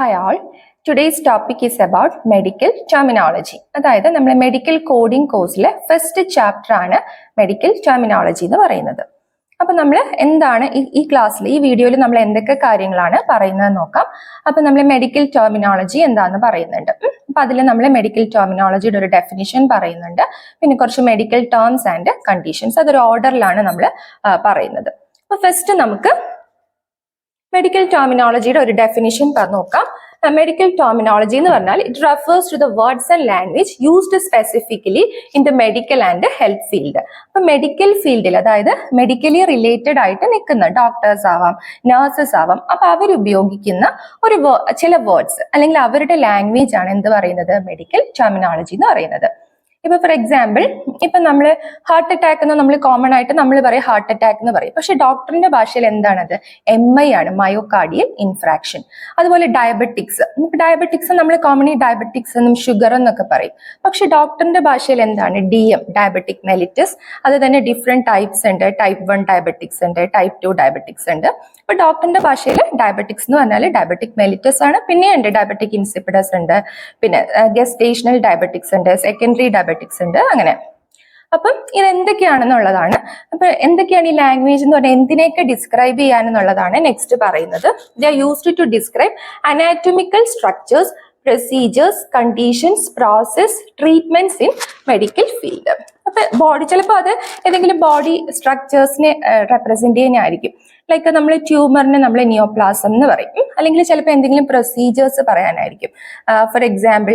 Hi all. Today's topic is about medical terminology. അതായത് നമ്മുടെ medical coding കോഴ്സിലെ first chapter ആണ് മെഡിക്കൽ ടെർമിനോളജി എന്ന് പറയുന്നത്. അപ്പൊ നമ്മൾ എന്താണ് ഈ ക്ലാസ്സിൽ ഈ വീഡിയോയിൽ നമ്മൾ എന്തൊക്കെ കാര്യങ്ങളാണ് പറയുന്നത് നോക്കാം. അപ്പൊ നമ്മൾ മെഡിക്കൽ ടെർമിനോളജി എന്താണെന്ന് പറയുന്നുണ്ട്. അപ്പൊ അതിൽ നമ്മൾ മെഡിക്കൽ ടെർമിനോളജിയുടെ ഒരു ഡെഫിനിഷൻ പറയുന്നുണ്ട്. പിന്നെ കുറച്ച് മെഡിക്കൽ ടേംസ് ആൻഡ് കണ്ടീഷൻസ് അതൊരു ഓർഡറിലാണ് നമ്മൾ പറയുന്നത്. അപ്പൊ ഫസ്റ്റ് നമുക്ക് മെഡിക്കൽ ടെർമിനോളജിയുടെ ഒരു ഡെഫിനിഷൻ നോക്കാം. മെഡിക്കൽ ടെർമിനോളജി എന്ന് പറഞ്ഞാൽ it refers to the words and language used specifically in the medical and health field. അപ്പൊ മെഡിക്കൽ ഫീൽഡിൽ അതായത് മെഡിക്കലി റിലേറ്റഡ് ആയിട്ട് നിൽക്കുന്ന ഡോക്ടേഴ്സ് ആവാം, നഴ്സസ് ആവാം, അപ്പൊ അവരുപയോഗിക്കുന്ന ചില വേർഡ്സ് അല്ലെങ്കിൽ അവരുടെ ലാംഗ്വേജ് ആണ് എന്ത് പറയുന്നത്, മെഡിക്കൽ ടെർമിനോളജി എന്ന് പറയുന്നത്. ഇപ്പൊ ഫോർ എക്സാമ്പിൾ ഇപ്പൊ നമ്മൾ ഹാർട്ട് അറ്റാക്ക് എന്ന് നമ്മൾ കോമൺ ആയിട്ട് നമ്മൾ പറയും ഹാർട്ട് അറ്റാക്ക് എന്ന് പറയും. പക്ഷെ ഡോക്ടറിന്റെ ഭാഷയിൽ എന്താണത്, MI ആണ്, മയോകാർഡിയൽ ഇൻഫ്രാക്ഷൻ. അതുപോലെ ഡയബറ്റിക്സ് നമ്മൾ കോമൺലി ഡയബറ്റിക്സ് എന്നും ഷുഗർ എന്നൊക്കെ പറയും. പക്ഷെ ഡോക്ടറിന്റെ ഭാഷയിൽ എന്താണ്, DM ഡയബറ്റിക് മെലിറ്റസ്. അത് തന്നെ ഡിഫറെന്റ് ടൈപ്സ് ഉണ്ട്. ടൈപ്പ് 1 ഡയബറ്റിക്സ് ഉണ്ട്, ടൈപ്പ് 2 ഡയബറ്റിക്സ് ഉണ്ട്. ഇപ്പൊ ഡോക്ടറിന്റെ ഭാഷയിൽ ഡയബറ്റിക്സ് എന്ന് പറഞ്ഞാൽ ഡയബറ്റിക് മെലിറ്റസ് ആണ്. പിന്നെയുണ്ട് ഡയബറ്റിക് ഇൻസിപ്പിഡസ് ഉണ്ട്, പിന്നെ ഗെസ്റ്റേഷണൽ ഡയബറ്റിക്സ് ഉണ്ട്, സെക്കൻഡറി ഡയബറ്റിക്സ് ഉണ്ട്, അങ്ങനെ. അപ്പം ഇത് എന്തൊക്കെയാണെന്നുള്ളതാണ്. അപ്പൊ എന്തൊക്കെയാണ് ഈ ലാംഗ്വേജ് എന്ന് പറഞ്ഞാൽ എന്തിനെയൊക്കെ ഡിസ്ക്രൈബ് ചെയ്യാനെന്നുള്ളതാണ് നെക്സ്റ്റ് പറയുന്നത്. They are used to describe anatomical structures, procedures, conditions, process, treatments in medical field. അപ്പൊ ബോഡി ചിലപ്പോൾ അത് ഏതെങ്കിലും ബോഡി സ്ട്രക്ചേഴ്സിനെ റെപ്രസെന്റ് ചെയ്യാനായിരിക്കും. ലൈക്ക് നമ്മൾ ട്യൂമറിന് നമ്മൾ നിയോപ്ലാസം എന്ന് പറയും, അല്ലെങ്കിൽ ചിലപ്പോൾ എന്തെങ്കിലും പ്രൊസീജിയേഴ്സ് പറയാനായിരിക്കും. ഫോർ എക്സാമ്പിൾ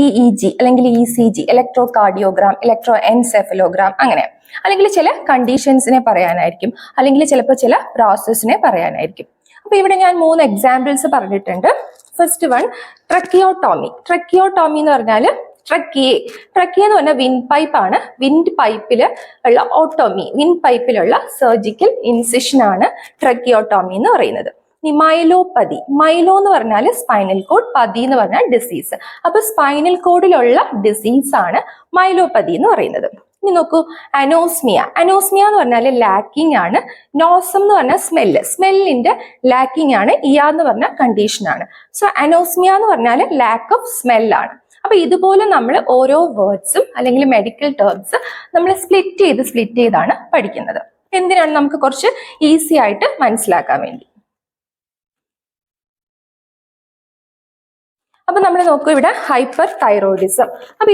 EEG അല്ലെങ്കിൽ ECG, electro cardiogram, electro encephalogram, അങ്ങനെ. അല്ലെങ്കിൽ ചില കണ്ടീഷൻസിനെ പറയാനായിരിക്കും, അല്ലെങ്കിൽ ചിലപ്പോൾ ചില പ്രോസസ്സിനെ പറയാനായിരിക്കും. അപ്പൊ ഇവിടെ ഞാൻ 3 എക്സാമ്പിൾസ് പറഞ്ഞിട്ടുണ്ട്. First one ട്രക്കിയോട്ടോമി. ട്രക്കിയോട്ടോമി എന്ന് പറഞ്ഞാൽ ട്രക്കിയ എന്ന് പറഞ്ഞാൽ വിൻഡ് പൈപ്പ് ആണ്. വിൻഡ് പൈപ്പിൽ ഉള്ള ഓട്ടോമി, വിൻഡ് പൈപ്പിലുള്ള സർജിക്കൽ ഇൻസിഷൻ ആണ് ട്രക്കിയോട്ടോമി എന്ന് പറയുന്നത്. ഈ മൈലോപതി, മൈലോ എന്ന് പറഞ്ഞാൽ സ്പൈനൽ കോഡ്, പതി എന്ന് പറഞ്ഞാൽ ഡിസീസ്. അപ്പൊ സ്പൈനൽ കോഡിലുള്ള ഡിസീസ് ആണ് മൈലോപതി എന്ന് പറയുന്നത്. ഇനി നോക്കൂ, അനോസ്മിയ. അനോസ്മിയ എന്ന് പറഞ്ഞാൽ ലാക്കിംഗ് ആണ്. നോസം എന്ന് പറഞ്ഞാൽ സ്മെല്ലിന്റെ ലാക്കിംഗ് ആണ്. എന്ന് പറഞ്ഞ കണ്ടീഷൻ ആണ്. സോ അനോസ്മിയ എന്ന് പറഞ്ഞാൽ ലാക്ക് ഓഫ് സ്മെല്ലാണ്. അപ്പൊ ഇതുപോലെ നമ്മൾ ഓരോ വേർഡ്സും അല്ലെങ്കിൽ മെഡിക്കൽ ടേംസ് നമ്മൾ സ്പ്ലിറ്റ് ചെയ്താണ് പഠിക്കുന്നത്. എന്തിനാണ്, നമുക്ക് കുറച്ച് ഈസി ആയിട്ട് മനസ്സിലാക്കാൻ വേണ്ടി. അപ്പൊ നമ്മൾ നോക്കൂ, ഇവിടെ ഹൈപ്പർ തൈറോയിഡിസം. അപ്പൊ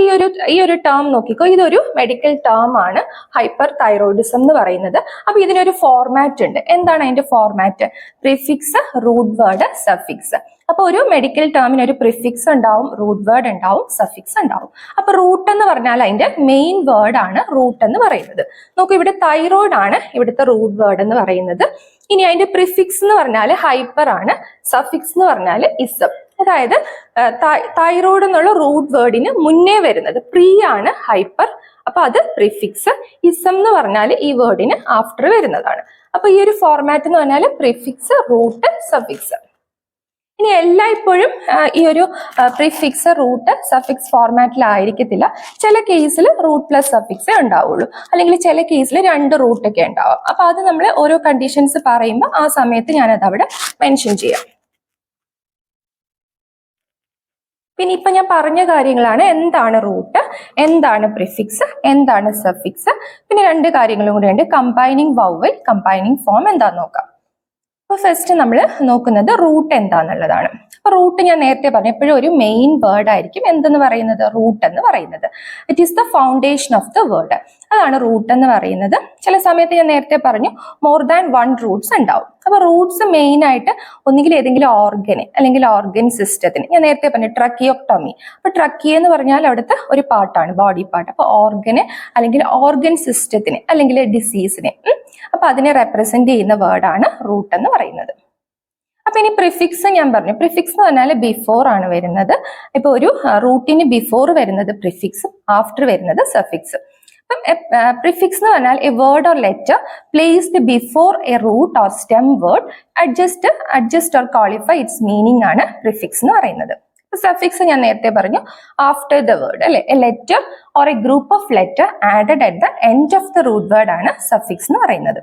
ഈ ഒരു ടേം നോക്കിക്കോ, ഇതൊരു മെഡിക്കൽ ടേം ആണ്, ഹൈപ്പർ തൈറോയിഡിസം എന്ന് പറയുന്നത്. അപ്പൊ ഇതിനൊരു ഫോർമാറ്റ് ഉണ്ട്. എന്താണ് അതിന്റെ format? Prefix, root word, suffix. അപ്പൊ ഒരു മെഡിക്കൽ ടേമിന് ഒരു പ്രിഫിക്സ് ഉണ്ടാവും, റൂട്ട് വേർഡ് ഉണ്ടാവും, സഫിക്സ് ഉണ്ടാവും. അപ്പൊ റൂട്ട് എന്ന് പറഞ്ഞാൽ അതിന്റെ മെയിൻ വേർഡ് ആണ് റൂട്ട് എന്ന് പറയുന്നത്. നോക്കൂ, ഇവിടെ തൈറോയിഡ് ആണ് ഇവിടുത്തെ റൂട്ട് വേർഡ് എന്ന് പറയുന്നത്. ഇനി അതിന്റെ പ്രിഫിക്സ് എന്ന് പറഞ്ഞാൽ ഹൈപ്പർ ആണ്, സഫിക്സ് എന്ന് പറഞ്ഞാൽ ഇസം. അതായത് തൈറോയ്ഡ് എന്നുള്ള റൂട്ട് വേർഡിന് മുന്നേ വരുന്നത് പ്രീ ആണ് ഹൈപ്പർ, അപ്പൊ അത് പ്രിഫിക്സ്. ഇസം എന്ന് പറഞ്ഞാൽ ഈ വേർഡിന് ആഫ്റ്റർ വരുന്നതാണ്. അപ്പൊ ഈ ഒരു ഫോർമാറ്റ് എന്ന് പറഞ്ഞാൽ പ്രിഫിക്സ്, റൂട്ട്, സഫിക്സ്. ഇനി എല്ലായ്പ്പോഴും ഈ ഒരു പ്രിഫിക്സ്, റൂട്ട്, സഫിക്സ് ഫോർമാറ്റിലായിരിക്കത്തില്ല. ചില കേസിൽ റൂട്ട് പ്ലസ് സഫിക്സേ ഉണ്ടാവുള്ളൂ, അല്ലെങ്കിൽ ചില കേസിൽ 2 റൂട്ടൊക്കെ ഉണ്ടാവും. അപ്പൊ അത് നമ്മൾ ഓരോ കണ്ടീഷൻസ് പറയുമ്പോൾ ആ സമയത്ത് ഞാനത് അവിടെ മെൻഷൻ ചെയ്യാം. പിന്നെ ഇപ്പൊ ഞാൻ പറഞ്ഞ കാര്യങ്ങളാണ്. എന്താണ് റൂട്ട്, എന്താണ് പ്രിഫിക്സ്, എന്താണ് സഫിക്സ്. പിന്നെ 2 കാര്യങ്ങളും കൂടെ ഉണ്ട്, കമ്പൈനിങ് വൗവൽ, കമ്പൈനിങ് ഫോം. എന്താന്ന് നോക്കാം. അപ്പൊ ഫസ്റ്റ് നമ്മൾ നോക്കുന്നത് റൂട്ട് എന്താന്നുള്ളതാണ്. അപ്പൊ റൂട്ട് ഞാൻ നേരത്തെ പറഞ്ഞു, എപ്പോഴും ഒരു മെയിൻ വേർഡ് ആയിരിക്കും എന്തെന്ന് പറയുന്നത്, റൂട്ട് എന്ന് പറയുന്നത്. It is the foundation of the word. അതാണ് റൂട്ട് എന്ന് പറയുന്നത്. ചില സമയത്ത് ഞാൻ നേരത്തെ പറഞ്ഞു മോർ ദാൻ 1 റൂട്ട്സ് ഉണ്ടാവും. അപ്പൊ റൂട്ട്സ് മെയിൻ ആയിട്ട് ഒന്നുകിൽ ഏതെങ്കിലും ഓർഗന് അല്ലെങ്കിൽ ഓർഗൻ സിസ്റ്റത്തിന്. ഞാൻ നേരത്തെ പറഞ്ഞു ട്രക്കിയോട്ടോമി. അപ്പൊ ട്രക്കിയ എന്ന് പറഞ്ഞാൽ അവിടുത്തെ ഒരു പാർട്ടാണ്, ബോഡി പാർട്ട്. അപ്പൊ ഓർഗന് അല്ലെങ്കിൽ ഓർഗൻ സിസ്റ്റത്തിന് അല്ലെങ്കിൽ ഡിസീസിനെ, അപ്പൊ അതിനെ റെപ്രസെന്റ് ചെയ്യുന്ന വേർഡാണ് റൂട്ട് എന്ന് പറയുന്നത്. അപ്പൊ ഇനി പ്രിഫിക്സ് ഞാൻ പറഞ്ഞു. പ്രിഫിക്സ് എന്ന് പറഞ്ഞാൽ ബിഫോർ ആണ് വരുന്നത്. ഇപ്പൊ ഒരു റൂട്ടിന് ബിഫോർ വരുന്നത് പ്രിഫിക്സും ആഫ്റ്റർ വരുന്നത് സഫിക്സ്. പ്രിഫിക്സ് എന്ന് പറഞ്ഞാൽ a word or letter placed before a root or stem word adjust or qualify its meaning ആണ് പ്രിഫിക്സ് എന്ന് പറയുന്നത്. സഫിക്സ് ഞാൻ നേരത്തെ പറഞ്ഞു, ആഫ്റ്റർ ദ വേർഡ് അല്ലെ, a letter or a group of letter added at the end of the root word ആണ് suffix എന്ന് പറയുന്നത്.